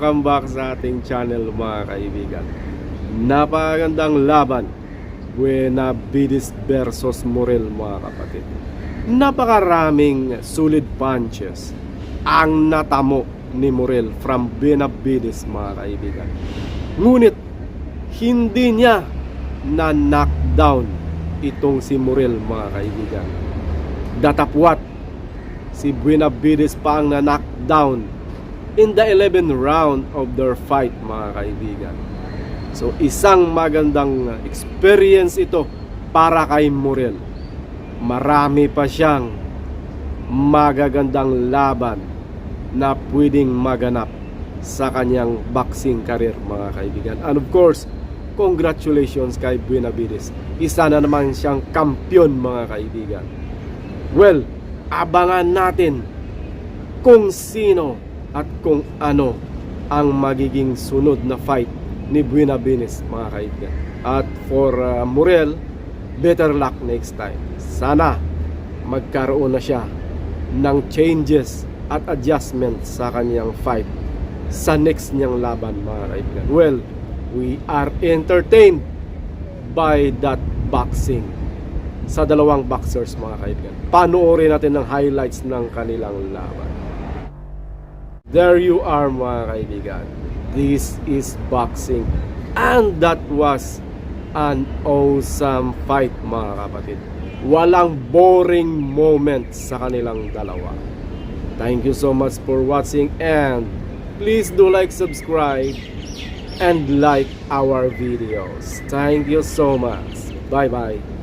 welcome back sa ating channel mga kaibigan. Napakagandang laban, Buenavides versus Morel mga kapatid. Napakaraming solid punches ang natamo ni Morel from Benavides mga kaibigan. Ngunit hindi niya na knockdown itong si Morel mga kaibigan. Datapwat, si Benavides pa ang na knockdown in the 11th round of their fight mga kaibigan. So isang magandang experience ito para kay Morel. Marami pa siyang magagandang laban na pwedeng maganap sa kanyang boxing career mga kaibigan. And of course, congratulations kay Benavides. Isa na naman siyang kampiyon mga kaibigan. Well, abangan natin kung sino at kung ano ang magiging sunod na fight ni Benavides mga kaibigan. At for Morel, better luck next time. Sana magkaroon na siya ng changes at adjustments sa kanyang fight sa next niyang laban mga kaibigan. Well, we are entertained by that boxing sa dalawang boxers mga kaibigan. Panoorin natin ang highlights ng kanilang laban. There you are mga kaibigan. This is boxing. And that was an awesome fight mga kapatid. Walang boring moment sa kanilang dalawa. Thank you so much for watching, and please do like, subscribe, and like our videos. Thank you so much. Bye bye.